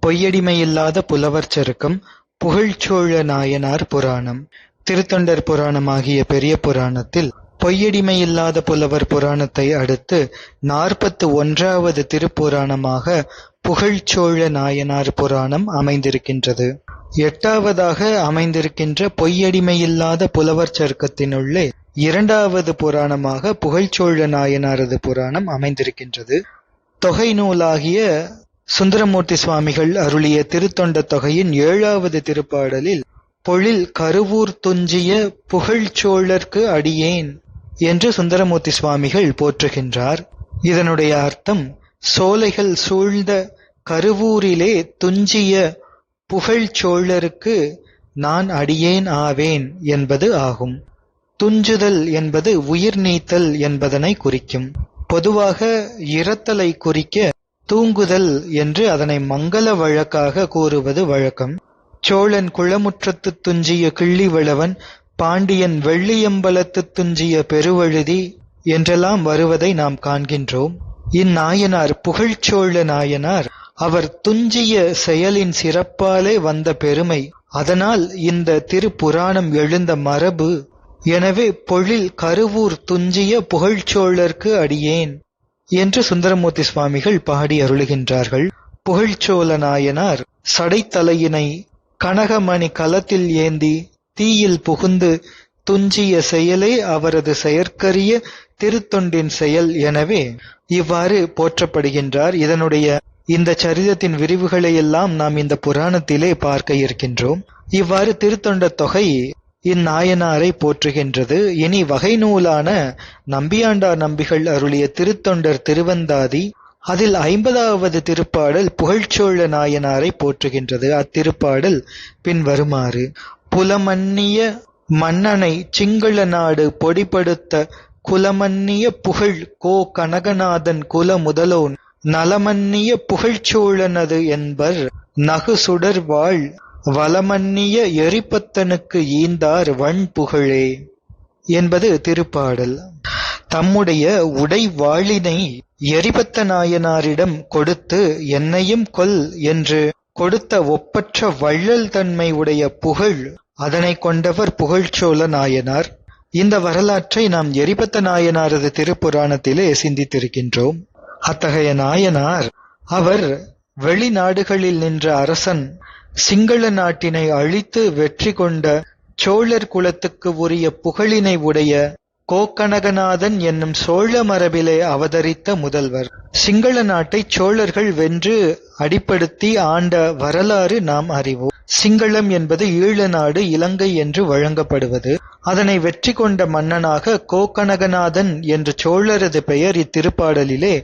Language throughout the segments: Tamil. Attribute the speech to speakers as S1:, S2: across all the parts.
S1: பொய்யடிமையில்லாத புலவர் சருக்கம் புகழ்ச்சோழ நாயனார் புராணம். திருத்தொண்டர் புராணமாகிய பெரிய புராணத்தில் பொய்யடிமையில்லாத புலவர் புராணத்தை அடுத்து 41வது திருப்புராணமாக புகழ்ச்சோழ நாயனார் புராணம் அமைந்திருக்கின்றது. 8வதாக அமைந்திருக்கின்ற பொய்யடிமையில்லாத புலவர் சருக்கத்தினுள்ளே 2வது புராணமாக புகழ்ச்சோழ நாயனாரது புராணம் அமைந்திருக்கின்றது. தொகை நூலாகிய சுந்தரமூர்த்தி சுவாமிகள் அருளிய திருத்தொண்ட தொகையின் 7வது திருப்பாடலில் பொழில் கருவூர் துஞ்சிய புகழ்ச்சோழர்க்கு அடியேன் என்று சுந்தரமூர்த்தி சுவாமிகள் போற்றுகின்றார். இதனுடைய அர்த்தம், சோலைகள் சூழ்ந்த கருவூரிலே துஞ்சிய புகழ்ச்சோழருக்கு நான் அடியேன் ஆவேன் என்பது ஆகும். துஞ்சுதல் என்பது உயிர் நீத்தல் என்பதனை குறிக்கும். பொதுவாக இறத்தலை குறிக்க தூங்குதல் என்று அதனை மங்கள வழக்காக கூறுவது வழக்கம். சோழன் குளமுற்றத்து துஞ்சிய கிள்ளிவளவன், பாண்டியன் வெள்ளியம்பலத்து துஞ்சிய பெருவழுதி என்றெல்லாம் வருவதை நாம் காண்கின்றோம். இந்நாயனார் புகழ்ச்சோழ நாயனார். அவர் துஞ்சிய செயலின் சிறப்பாலே வந்த பெருமை, அதனால் இந்த திருப்புராணம் எழுந்த மரபு. எனவே பொழில் கருவூர் துஞ்சிய புகழ்ச்சோழர்க்கு அடியேன் என்று சுந்தரமூர்த்தி சுவாமிகள் பாடி அருளுகின்றார்கள். புகழ்ச்சோழ நாயனார் சடைத்தலையினை கனகமணி கலத்தில் ஏந்தி தீயில் புகுந்து துஞ்சிய செயலே அவரது செயற்கரிய திருத்தொண்டின் செயல். எனவே இவ்வாறு போற்றப்படுகின்றார். இந்த சரிதத்தின் விரிவுகளை எல்லாம் நாம் இந்த புராணத்திலே பார்க்க இருக்கின்றோம். இவ்வாறு திருத்தொண்ட தொகை இந்நாயனாரை போற்றுகின்றது. இனி வகை நூலான நம்பியாண்டார் நம்பிகள் அருளிய திருத்தொண்டர் திருவந்தாதி, அதில் 50வது திருப்பாடல் புகழ்ச்சோழ நாயனாரை போற்றுகின்றது. அத்திருப்பாடல் பின்வருமாறு: புலமன்னிய மன்னனை சிங்கள நாடு பொடிபடுத்த குலமன்னிய புகழ் கோ கனகநாதன் குல முதலோன் நலமன்னிய புகழ்ச்சோழனது என்பர் நகு சுடர் வாழ் வலமன்னிய எரிபத்தனுக்கு ஈந்தார் வண் புகழே என்பது திருப்பாடல். தம்முடைய உடை வாளினை எரிபத்த நாயனாரிடம் கொடுத்து என்னையும் கொல் என்று கொடுத்த ஒப்பற்ற வள்ளல் தன்மை உடைய புகழ், அதனை கொண்டவர் புகழ்ச்சோழ நாயனார். இந்த வரலாற்றை நாம் எரிபத்த நாயனாரது திருப்புராணத்திலே சிந்தித்திருக்கின்றோம். அத்தகைய நாயனார் அவர் வெளிநாடுகளில் நின்ற அரசன் சிங்கள நாட்டினை அழித்து வெற்றி கொண்ட சோழர் குலத்துக்கு உரிய புகழினை உடைய கோக்கனகநாதன் என்னும் சோழ மரபிலே அவதரித்த முதல்வர். சிங்கள நாட்டை சோழர்கள் வென்று அடிப்படுத்தி ஆண்ட வரலாறு நாம் அறிவோம். சிங்களம் என்பது ஈழ நாடு, இலங்கை என்று வழங்கப்படுவது. அதனை வெற்றி கொண்ட மன்னனாக கோக்கனகநாதன் என்ற சோழரது பெயர் இத்திருப்பாடலிலே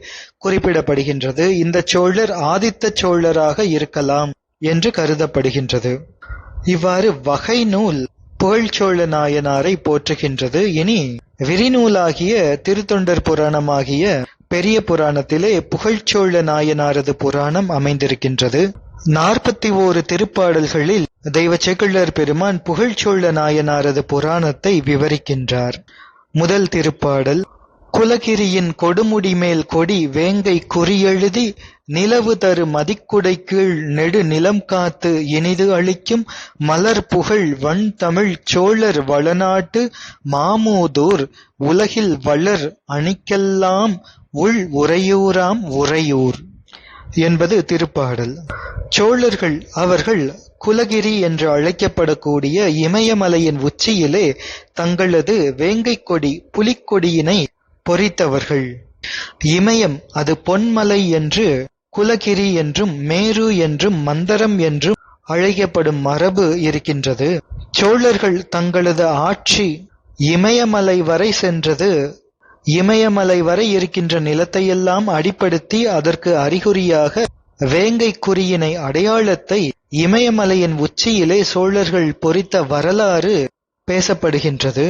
S1: குறிப்பிடப்படுகின்றது. இந்த சோழர் ஆதித்த சோழராக இருக்கலாம் என்று கருதப்படுகின்றது. இவ்வாறு வகை நூல் புகழ்ச்சோழ நாயனாரை போற்றுகின்றது. இனி விரிநூலாகிய திருத்தொண்டர் புராணமாகிய பெரிய புராணத்திலே புகழ்ச்சோழ நாயனாரது புராணம் அமைந்திருக்கின்றது. 41 திருப்பாடல்களில் தெய்வ சேக்கிழார் பெருமான் புகழ்ச்சோழ நாயனாரது புராணத்தை விவரிக்கின்றார். முதல் திருப்பாடல்: குலகிரியின் கொடுமுடி மேல் கொடி வேங்கை குறியெழுதி நிலவு தரு மதிக்குடை கீழ் நெடு நிலம் காத்து இனிது அளிக்கும் மலர் புகழ் வண் தமிழ் சோழர் வளநாட்டு மாமூதூர் உலகில் வளர் அணிக்கெல்லாம் உள் உறையூராம் உறையூர் என்பது திருப்பாடல். சோழர்கள் அவர்கள் குலகிரி என்று அழைக்கப்படக்கூடிய இமயமலையின் உச்சியிலே தங்களது வேங்கை கொடி புலிக்கொடியினை பொறித்தவர்கள். இமயம் அது பொன்மலை என்று, குலகிரி என்றும் மேரு என்றும் மந்தரம் என்றும் அழைக்கப்படும் மரபு இருக்கின்றது. சோழர்கள் தங்களது ஆட்சி இமயமலை வரை சென்றது. இமயமலை வரை இருக்கின்ற நிலத்தையெல்லாம் அடிப்படுத்தி அதற்கு அறிகுறியாக வேங்கை குறியினை அடையாளத்தை இமயமலையின் உச்சியிலே சோழர்கள் பொறித்த வரலாறு பேசப்படுகின்றது.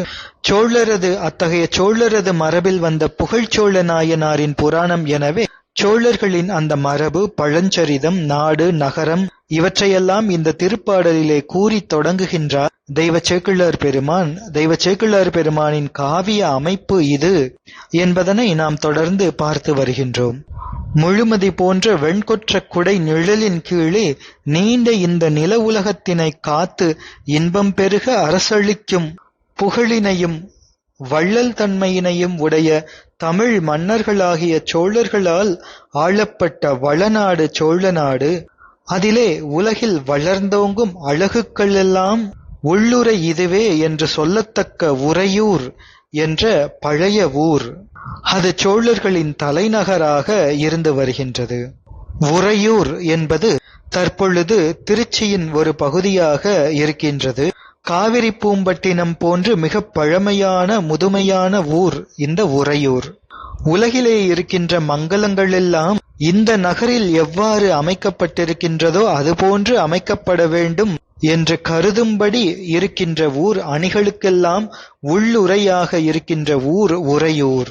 S1: அத்தகைய சோழரது மரபில் வந்த புகழ்ச்சோழ நாயனாரின் புராணம். எனவே சோழர்களின் அந்த மரபு, பழஞ்சரிதம், நாடு, நகரம், இவற்றையெல்லாம் இந்த திருப்பாடலிலே கூறி தொடங்குகின்றார் தெய்வ சேக்கிழார் பெருமான். தெய்வ சேக்கிழார் பெருமானின் காவிய அமைப்பு இது என்பதனை நாம் தொடர்ந்து பார்த்து வருகின்றோம். முழுமதி போன்ற வெண்கொற்ற குடை நிழலின் கீழே நீண்ட இந்த நில உலகத்தினை காத்து இன்பம் பெருக அரசளிக்கும் புகழினையும் வள்ளல் தன்மையினையும் உடைய தமிழ் மன்னர்களாகிய சோழர்களால் ஆளப்பட்ட வளநாடு சோழநாடு. அதிலே உலகில் வளர்ந்தோங்கும் அழகுக்களெல்லாம் உள்ளுரை இதுவே என்று சொல்லத்தக்க உறையூர் என்ற பழைய ஊர். அது சோழர்களின் தலைநகராக இருந்து வருகின்றது. உறையூர் என்பது தற்பொழுது திருச்சியின் ஒரு பகுதியாக இருக்கின்றது. காவிரி பூம்பட்டினம் போன்று மிக பழமையான முதுமையான ஊர் இந்த உறையூர். உலகிலே இருக்கின்ற மங்கலங்கள் எல்லாம் இந்த நகரில் எவ்வாறு அமைக்கப்பட்டிருக்கின்றதோ அதுபோன்று அமைக்கப்பட வேண்டும் என்று கருதும்படி இருக்கின்ற ஊர். அணிகளுக்கெல்லாம் உள்ளுரையாக இருக்கின்ற ஊர் உறையூர்.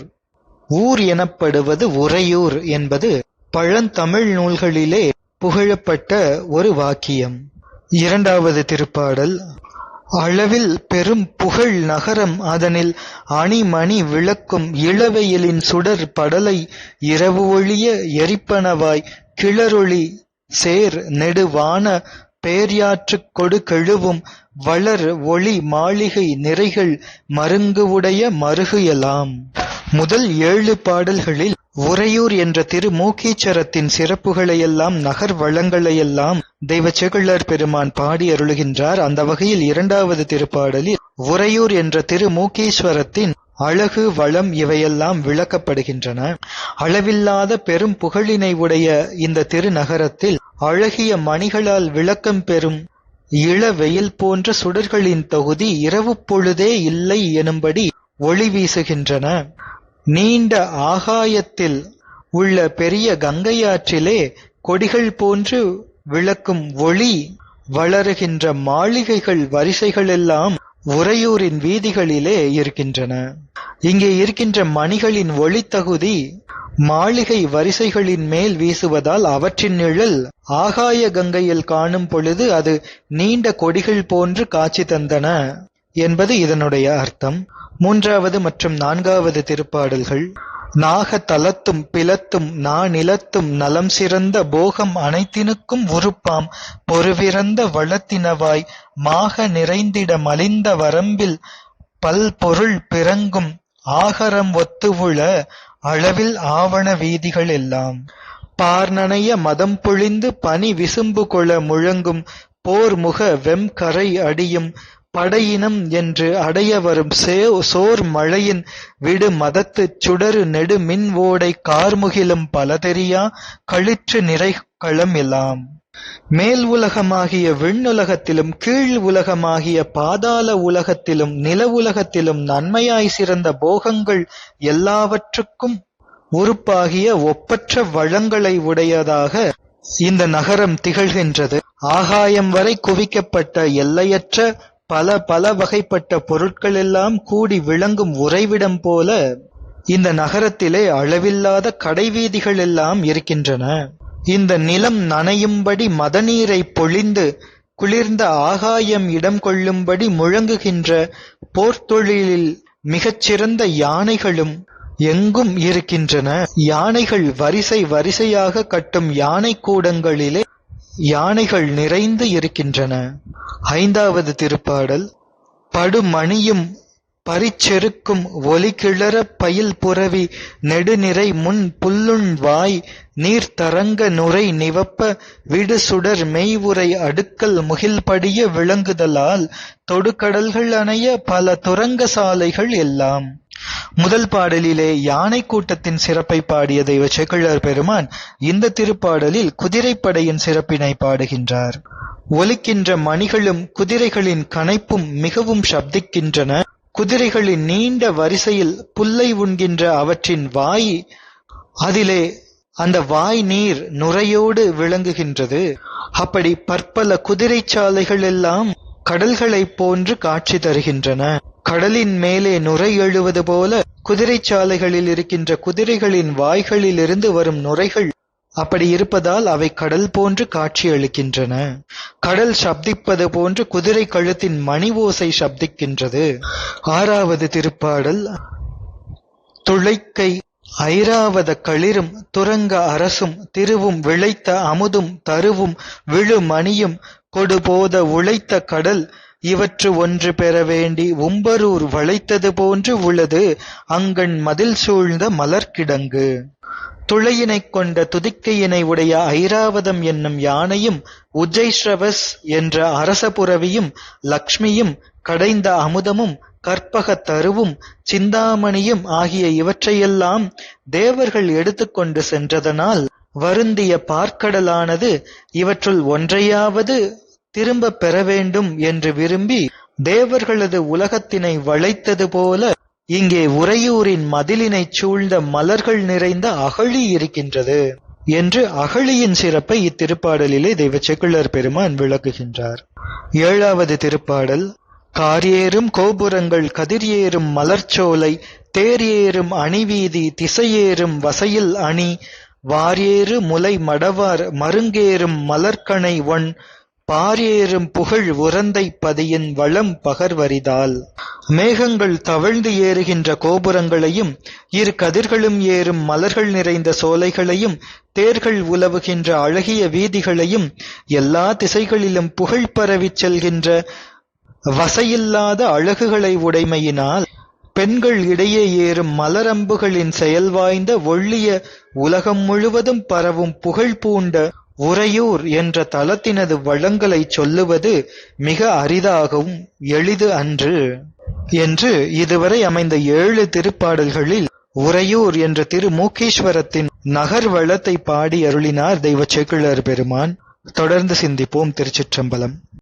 S1: ஊர் எனப்படுவது உறையூர் என்பது பழந்தமிழ் நூல்களிலே புகழப்பட்ட ஒரு வாக்கியம். இரண்டாவது திருப்பாடல். அளவில் பெரும் புகழ் நகரம் அதனில் அணிமணி விளக்கும் இளவெயிலின் சுடர் படலை இரவு ஒளிய எரிப்பனவாய் கிளரொளி சேர் நெடுவான பேர்யாற்றுக் கொடு கெழுவும் வளர் ஒளி மாளிகை நிறைகள் மருங்கு உடைய மருகுயலாம். முதல் 7 பாடல்களில் உறையூர் என்ற திருமூக்கீச்சரத்தின் சிறப்புகளையெல்லாம் நகர் வளங்களையெல்லாம் தெய்வ சேக்கிழார் பெருமான் பாடி அருளுகின்றார். அந்த வகையில் இரண்டாவது திருப்பாடலில் உறையூர் என்ற திருமூக்கீஸ்வரத்தின் அழகு வளம் இவையெல்லாம் விளக்கப்படுகின்றன. அளவில்லாத பெரும் புகழினை உடைய இந்த திருநகரத்தில் அழகிய மணிகளால் விளக்கம் பெறும் இள வெயில் போன்ற சுடர்களின் தொகுதி இரவு பொழுதே இல்லை எனும்படி ஒளி வீசுகின்றன. நீண்ட ஆகாயத்தில் உள்ள பெரிய கங்கையாற்றிலே கொடிகள் போன்று விளக்கும் ஒளி வளருகின்ற மாளிகைகள் வரிசைகளெல்லாம் உறையூரின் வீதிகளிலே இருக்கின்றன. இங்கே இருக்கின்ற மணிகளின் ஒளித்தகுதி மாளிகை வரிசைகளின் மேல் வீசுவதால் அவற்றின் நிழல் ஆகாய கங்கையில் காணும் பொழுது அது நீண்ட கொடிகள் போன்று காட்சி தந்தன என்பது இதனுடைய அர்த்தம். மூன்றாவது மற்றும் நான்காவது திருப்பாடல்கள். நாக தலத்தும் பிலத்தும் நாநிலத்தும் நலம் சிறந்த போகம் அனைத்தினுக்கும் உறுப்பாம் பொருவிறந்த வளத்தினவாய் மாக நிறைந்திட மலிந்த வரம்பில் பல்பொருள் பிறங்கும் ஆகரம் ஒத்துவுள அளவில் ஆவண வீதிகள் எல்லாம். பார்நனைய மதம் பொழிந்து பனி விசும்பு கொள முழங்கும் போர் முக வெம் கரை அடியும் படையினம் என்று அடைய வரும் சோர் மழையின் விடு மதத்துச் சுடரு நெடு மின் ஓடை கார்முகிலும் பலதெரியா களிற்று நிறை களம் எல்லாம். மேல் உலகமாகிய விண்ணுலகத்திலும் கீழ் உலகமாகிய பாதாள உலகத்திலும் நில உலகத்திலும் நன்மையாய் சிறந்த போகங்கள் எல்லாவற்றுக்கும் உறுப்பாகிய ஒப்பற்ற வளங்களை உடையதாக இந்த நகரம் திகழ்கின்றது. ஆகாயம் வரை குவிக்கப்பட்ட எல்லையற்ற பல வகைப்பட்ட பொருட்கள் எல்லாம் கூடி விளங்கும் உறைவிடம் போல இந்த நகரத்திலே அளவில்லாத கடைவீதிகள் எல்லாம் இருக்கின்றன. இந்த நிலம் நனையும்படி மதநீரை பொழிந்து குளிர்ந்த ஆகாயம் இடம் கொள்ளும்படி முழங்குகின்ற போர்த்தொழிலில் மிகச்சிறந்த யானைகளும் எங்கும் இருக்கின்றன. யானைகள் வரிசை வரிசையாக கட்டும் யானை கூடங்களிலே யானைகள் நிறைந்து இருக்கின்றன. ஐந்தாவது திருப்பாடல். படுமணியும் பரிச்செருக்கும் ஒலி கிளற பயில் புரவி நெடுநிறை முன் புல்லுண் வாய் நீர்த்தரங்க நுரை நிவப்ப விடு சுடர் மெய்வுரை அடுக்கல் முகில்படிய விளங்குதலால் தொடுகடல்கள் அணைய பல துரங்க சாலைகள் எல்லாம். முதல் பாடலிலே யானை கூட்டத்தின் சிறப்பை பாடிய தெய்வ சேக்கிழார் பெருமான் இந்த திருப்பாடலில் குதிரைப்படையின் சிறப்பினை பாடுகின்றார். ஒலிக்கின்ற மணிகளும் குதிரைகளின் கனைப்பும் மிகவும் சப்திக்கின்றன. குதிரைகளின் நீண்ட வரிசையில் புல்லை உண்கின்ற அவற்றின் வாய், அதிலே அந்த வாய் நீர் நுரையோடு விளங்குகின்றது. அப்படி பற்பல குதிரை சாலைகள் எல்லாம் கடல்களைப் போன்று காட்சி தருகின்றன. கடலின் மேலே நுரை எழுவது போல குதிரை சாலைகளில் இருக்கின்ற குதிரைகளின் வாய்களிலிருந்து வரும் நுரைகள் அப்படி இருப்பதால் அவை கடல் போன்று காட்சியளிக்கின்றன. கடல் சப்திப்பது போன்று குதிரை கழுத்தின் மணி ஓசை சப்திக்கின்றது. 6வது திருப்பாடல். துளைக்கை ஐராவத களிரும் துரங்க அரசும் திருவும் விளைத்த அமுதும் தருவும் விழு மணியும் கொடுபோத உழைத்த கடல் இவற்று ஒன்று பெற வேண்டி உம்பரூர் வளைத்தது போன்று உள்ளது அங்கண் மதில் சூழ்ந்த மலர்கிடங்கு. துளையினைக் கொண்ட துதிக்கையினை உடைய ஐராவதம் என்னும் யானையும் உஜ்ஜைஸ்ரவஸ் என்ற அரசபுரவியும் லக்ஷ்மியும் கடைந்த அமுதமும் கற்பகத் தருவும் சிந்தாமணியும் ஆகிய இவற்றையெல்லாம் தேவர்கள் எடுத்துக்கொண்டு சென்றதனால் வருந்திய பார்க்கடலானது இவற்றுள் ஒன்றையாவது திரும்பப் பெற வேண்டும் என்று விரும்பி தேவர்களது உலகத்தினை வளைத்தது போல இங்கே உறையூரின் மதிலினைச் சூழ்ந்த மலர்கள் நிறைந்த அகழி இருக்கின்றது என்று அகழியின் சிறப்பை இத்திருப்பாடலிலே தெய்வ சேக்கிழார் பெருமான் விளக்குகின்றார். 7வது திருப்பாடல். காரேறும் கோபுரங்கள் கதிர் ஏறும் மலர்ச்சோலை தேர் ஏறும் அணிவீதி திசையேறும் வசையில் அணி வாரேறு முலை மடவார் மருங்கேறும் மலர்கணை ஒன் பாரேறும் புகழ் உரந்தை பதியின் வளம் பகர்வரிதால். மேகங்கள் தவழ்ந்து ஏறுகின்ற கோபுரங்களையும் இரு கதிர்களும் ஏறும் மலர்கள் நிறைந்த சோலைகளையும் தேர்கள் உலவுகின்ற அழகிய வீதிகளையும் எல்லா திசைகளிலும் புகழ் பரவிச் செல்கின்ற வசையில்லாத அழகுகளை உடைமையினால் பெண்கள் இடையே ஏறும் மலரம்புகளின் செயல் வாய்ந்த ஒள்ளிய உலகம் முழுவதும் பரவும் புகழ் பூண்ட உறையூர் என்ற தலத்தினது வளங்களைச் சொல்லுவது மிக அரிதாகவும் எளிது அன்று என்று இதுவரை அமைந்த 7 திருப்பாடல்களில் உறையூர் என்ற திருமூக்கீஸ்வரத்தின் நகர் வளத்தை பாடி அருளினார் தெய்வ சேக்கிழார் பெருமான். தொடர்ந்து சிந்திப்போம். திருச்சிற்றம்பலம்.